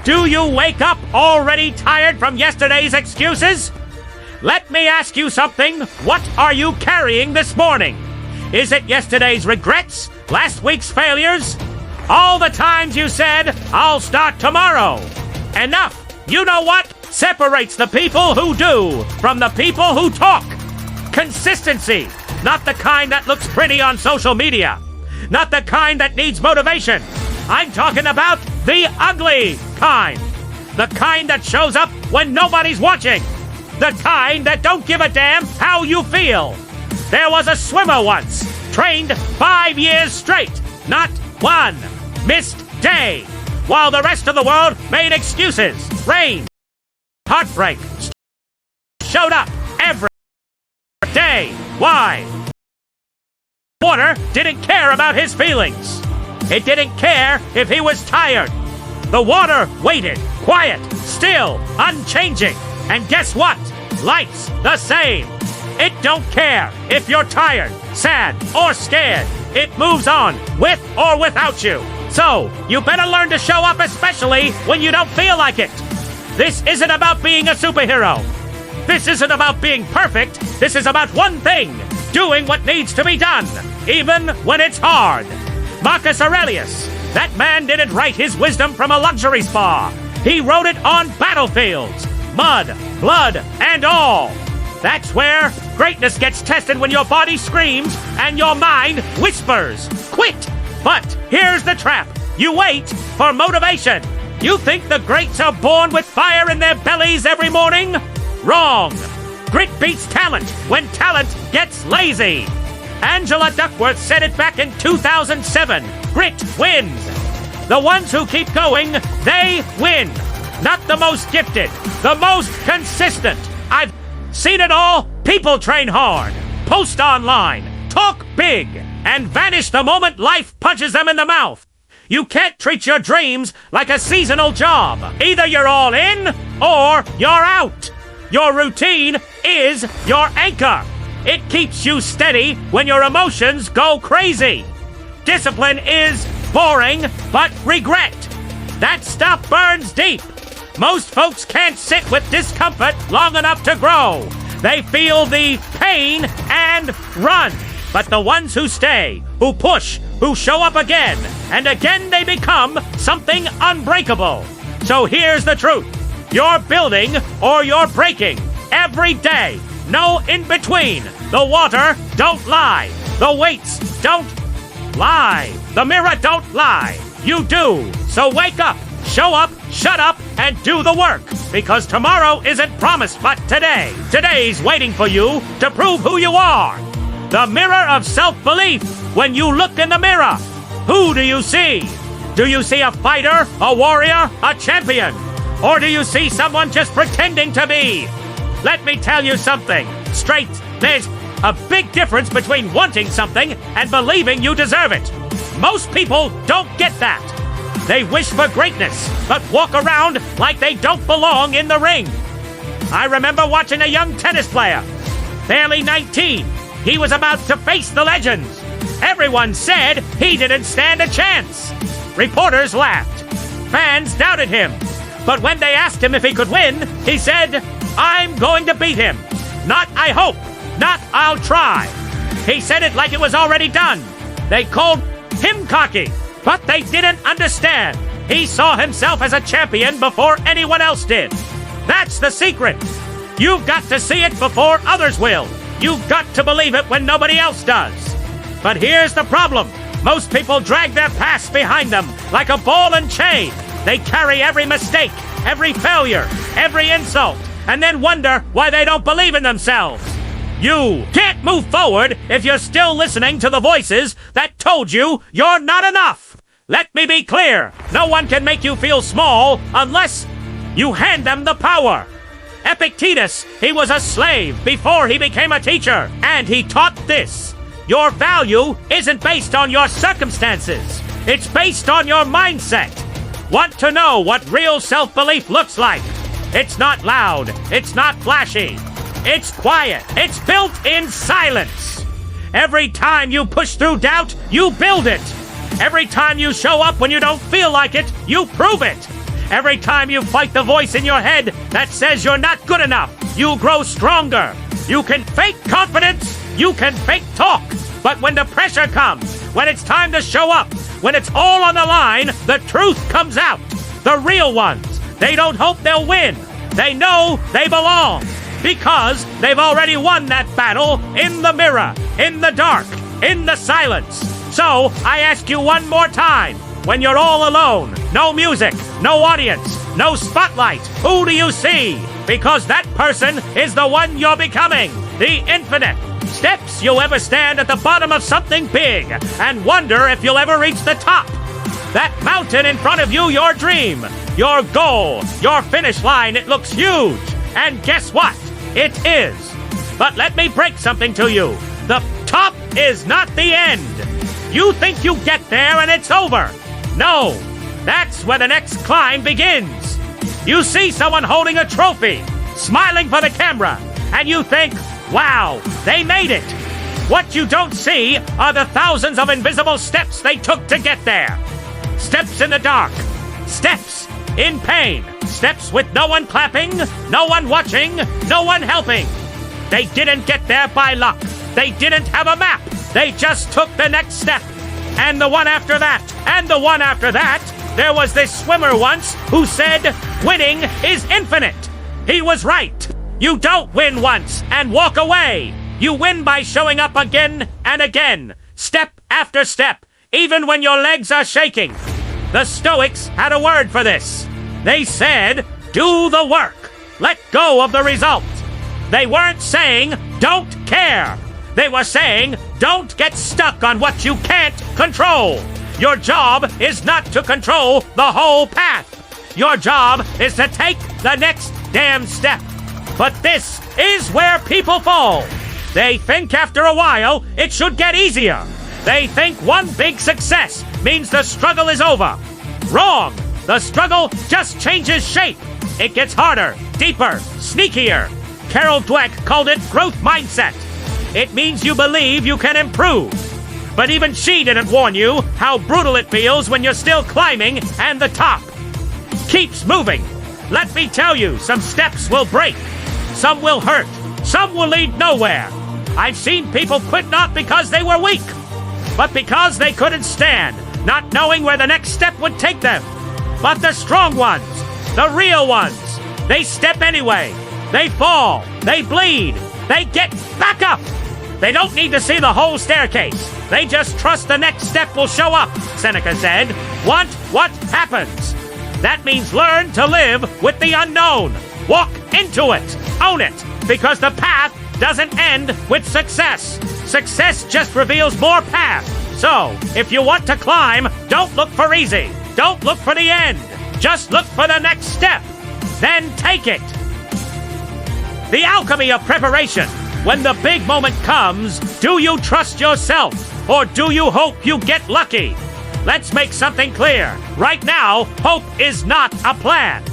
Do you wake up already tired from yesterday's excuses? Let me ask you something. What are you carrying this morning? Is it yesterday's regrets? Last week's failures? All the times you said, I'll start tomorrow. Enough. You know what separates the people who do from the people who talk? Consistency. Not the kind that looks pretty on social media. Not the kind that needs motivation. I'm talking about the ugly kind. The kind that shows up when nobody's watching. The kind that don't give a damn how you feel. There was a swimmer once, trained 5 years straight, not one missed day, while the rest of the world made excuses. Rain, heartbreak, showed up every day. Why? Water didn't care about his feelings. It didn't care if he was tired. The water waited, quiet, still, unchanging. And guess what? Life's the same. It don't care if you're tired, sad, or scared. It moves on, with or without you. So, you better learn to show up, especially when you don't feel like it. This isn't about being a superhero. This isn't about being perfect. This is about one thing: doing what needs to be done, even when it's hard. Marcus Aurelius, that man didn't write his wisdom from a luxury spa. He wrote it on battlefields, mud, blood, and all. That's where greatness gets tested, when your body screams and your mind whispers, quit. But here's the trap. You wait for motivation. You think the greats are born with fire in their bellies every morning? Wrong. Grit beats talent when talent gets lazy. Angela Duckworth said it back in 2007. Grit wins. The ones who keep going, they win. Not the most gifted, the most consistent. I've seen it all. People train hard, post online, talk big, and vanish the moment life punches them in the mouth. You can't treat your dreams like a seasonal job. Either you're all in or you're out. Your routine is your anchor. It keeps you steady when your emotions go crazy. Discipline is boring, but regret. That stuff burns deep. Most folks can't sit with discomfort long enough to grow. They feel the pain and run. But the ones who stay, who push, who show up again, and again they become something unbreakable. So here's the truth. You're building or you're breaking every day. No in between. The water don't lie. The weights don't lie. The mirror don't lie. You do. So wake up, show up, shut up, and do the work. Because tomorrow isn't promised, but today. Today's waiting for you to prove who you are. The mirror of self-belief. When you look in the mirror, who do you see? Do you see a fighter, a warrior, a champion? Or do you see someone just pretending to be? Let me tell you something. Straight, there's a big difference between wanting something and believing you deserve it. Most people don't get that. They wish for greatness, but walk around like they don't belong in the ring. I remember watching a young tennis player, barely 19. He was about to face the legends. Everyone said he didn't stand a chance. Reporters laughed. Fans doubted him. But when they asked him if he could win, he said, I'm going to beat him. Not I hope, not I'll try. He said it like it was already done. They called him cocky, but they didn't understand. He saw himself as a champion before anyone else did. That's the secret. You've got to see it before others will. You've got to believe it when nobody else does. But here's the problem. Most people drag their past behind them like a ball and chain. They carry every mistake, every failure, every insult, and then wonder why they don't believe in themselves. You can't move forward if you're still listening to the voices that told you you're not enough. Let me be clear. No one can make you feel small unless you hand them the power. Epictetus, he was a slave before he became a teacher, and he taught this. Your value isn't based on your circumstances. It's based on your mindset. Want to know what real self-belief looks like? It's not loud. It's not flashy. It's quiet. It's built in silence. Every time you push through doubt, you build it. Every time you show up when you don't feel like it, you prove it. Every time you fight the voice in your head that says you're not good enough, you grow stronger. You can fake confidence, you can fake talk, but when the pressure comes, when it's time to show up, when it's all on the line, the truth comes out. The real ones, they don't hope they'll win. They know they belong because they've already won that battle in the mirror, in the dark, in the silence. So I ask you one more time, when you're all alone, no music, no audience, no spotlight, who do you see? Because that person is the one you're becoming, the infinite. Steps you'll ever stand at the bottom of something big and wonder if you'll ever reach the top. That mountain in front of you, your dream, your goal, your finish line, it looks huge. And guess what? It is. But let me break something to you. The top is not the end. You think you get there and it's over. No, that's where the next climb begins. You see someone holding a trophy, smiling for the camera, and you think, wow, they made it. What you don't see are the thousands of invisible steps they took to get there. Steps in the dark, steps in pain, steps with no one clapping, no one watching, no one helping. They didn't get there by luck. They didn't have a map. They just took the next step. And the one after that, and the one after that. There was this swimmer once who said, winning is infinite. He was right. You don't win once and walk away. You win by showing up again and again, step after step, even when your legs are shaking. The Stoics had a word for this. They said, do the work. Let go of the result. They weren't saying, don't care. They were saying, don't get stuck on what you can't control. Your job is not to control the whole path. Your job is to take the next damn step. But this is where people fall. They think after a while it should get easier. They think one big success means the struggle is over. Wrong. The struggle just changes shape. It gets harder, deeper, sneakier. Carol Dweck called it growth mindset. It means you believe you can improve. But even she didn't warn you how brutal it feels when you're still climbing and the top keeps moving. Let me tell you, some steps will break. Some will hurt. Some will lead nowhere. I've seen people quit not because they were weak, but because they couldn't stand, not knowing where the next step would take them. But the strong ones, the real ones, they step anyway. They fall. They bleed. They get back up. They don't need to see the whole staircase. They just trust the next step will show up, Seneca said. Want what happens. That means learn to live with the unknown. Walk into it. Own it. Because the path doesn't end with success. Success just reveals more path. So, if you want to climb, don't look for easy. Don't look for the end. Just look for the next step. Then take it. The alchemy of preparation. When the big moment comes, do you trust yourself or do you hope you get lucky? Let's make something clear. Right now, hope is not a plan.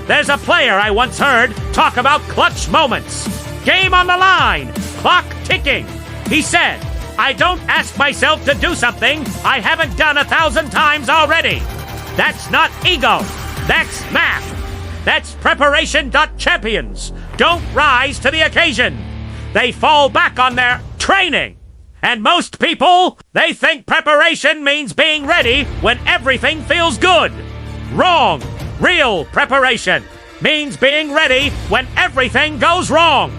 There's a player I once heard talk about clutch moments. Game on the line, clock ticking. He said, I don't ask myself to do something I haven't done 1,000 times already. That's not ego. That's math. That's preparation.champions. Don't rise to the occasion. They fall back on their training. And most people, they think preparation means being ready when everything feels good. Wrong. Real preparation means being ready when everything goes wrong.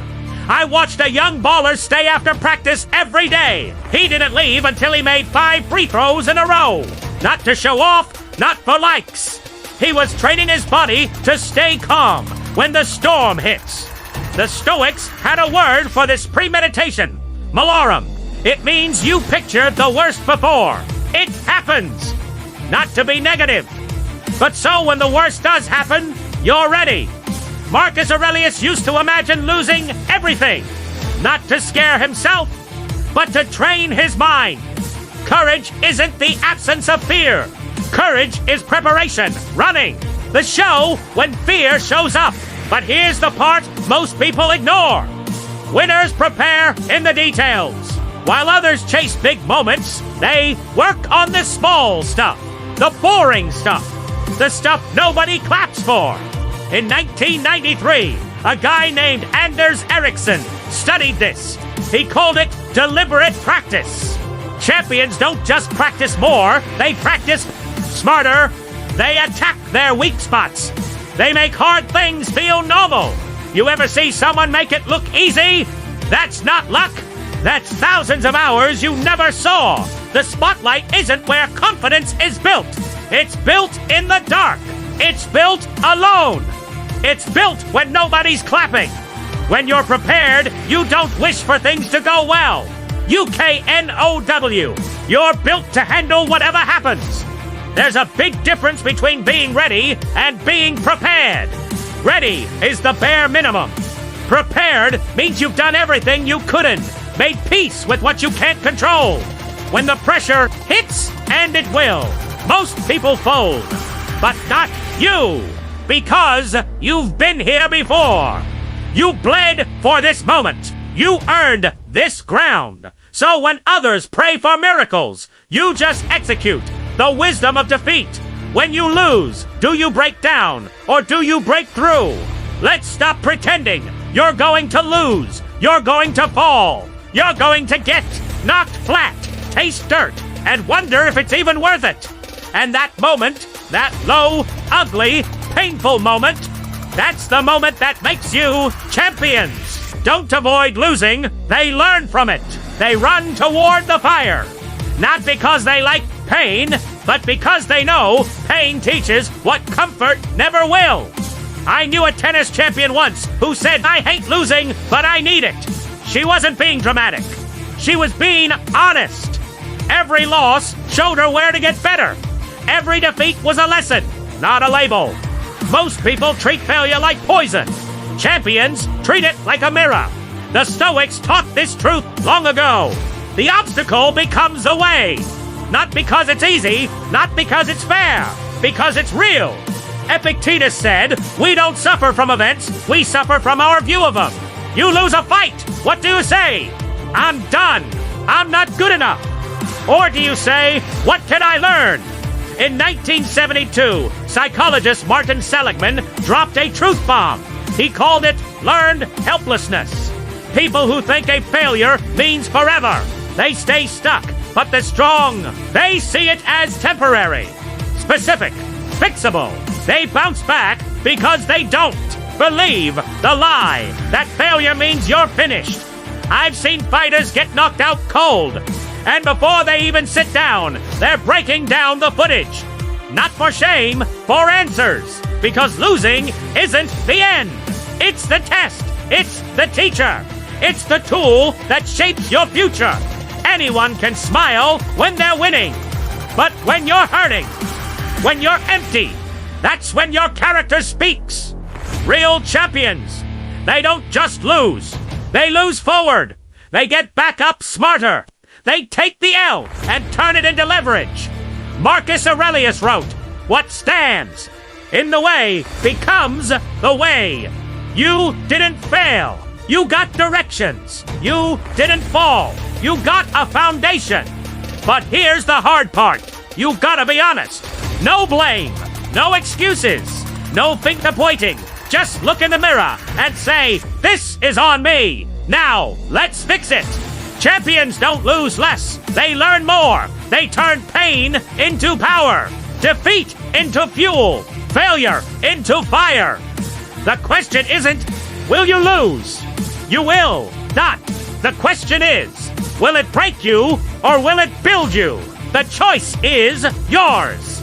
I watched a young baller stay after practice every day. He didn't leave until he made 5 free throws in a row. Not to show off, not for likes. He was training his body to stay calm when the storm hits. The Stoics had a word for this premeditation. Malarum. It means you pictured the worst before. It happens. Not to be negative. But so when the worst does happen, you're ready. Marcus Aurelius used to imagine losing everything. Not to scare himself, but to train his mind. Courage isn't the absence of fear. Courage is preparation, running. The show when fear shows up. But here's the part most people ignore. Winners prepare in the details. While others chase big moments, they work on the small stuff, the boring stuff. The stuff nobody claps for. In 1993, a guy named Anders Ericsson studied this. He called it deliberate practice. Champions don't just practice more, they practice smarter. They attack their weak spots. They make hard things feel normal. You ever see someone make it look easy? That's not luck. That's thousands of hours you never saw. The spotlight isn't where confidence is built. It's built in the dark. It's built alone. It's built when nobody's clapping. When you're prepared, you don't wish for things to go well. UKNOW. You're built to handle whatever happens. There's a big difference between being ready and being prepared. Ready is the bare minimum. Prepared means you've done everything you couldn't, made peace with what you can't control. When the pressure hits, and it will, most people fold. But not you, because you've been here before. You bled for this moment. You earned this ground. So when others pray for miracles, you just execute the wisdom of defeat. When you lose, do you break down or do you break through? Let's stop pretending you're going to lose. You're going to fall. You're going to get knocked flat, taste dirt, and wonder if it's even worth it. And that moment, that low, ugly, painful moment, that's the moment that makes you champions. Don't avoid losing. They learn from it. They run toward the fire. Not because they like pain, but because they know pain teaches what comfort never will. I knew a tennis champion once who said, "I hate losing, but I need it." She wasn't being dramatic. She was being honest. Every loss showed her where to get better. Every defeat was a lesson, not a label. Most people treat failure like poison. Champions treat it like a mirror. The Stoics taught this truth long ago. The obstacle becomes the way. Not because it's easy, not because it's fair, because it's real. Epictetus said, "We don't suffer from events, we suffer from our view of them." You lose a fight, what do you say? "I'm done. I'm not good enough." Or do you say, "What can I learn?" In 1972, psychologist Martin Seligman dropped a truth bomb. He called it learned helplessness. People who think a failure means forever. They stay stuck, but the strong, they see it as temporary, specific, fixable. They bounce back because they don't believe the lie that failure means you're finished. I've seen fighters get knocked out cold, and before they even sit down, they're breaking down the footage. Not for shame, for answers, because losing isn't the end. It's the test. It's the teacher. It's the tool that shapes your future. Anyone can smile when they're winning. But when you're hurting, when you're empty, that's when your character speaks. Real champions, they don't just lose. They lose forward. They get back up smarter. They take the L and turn it into leverage. Marcus Aurelius wrote, "What stands in the way becomes the way." You didn't fail. You got directions. You didn't fall. You got a foundation. But here's the hard part. You gotta be honest. No blame. No excuses. No finger pointing. Just look in the mirror and say, "This is on me. Now, let's fix it." Champions don't lose less. They learn more. They turn pain into power. Defeat into fuel. Failure into fire. The question isn't, will you lose? You will not. The question is, will it break you or will it build you? The choice is yours.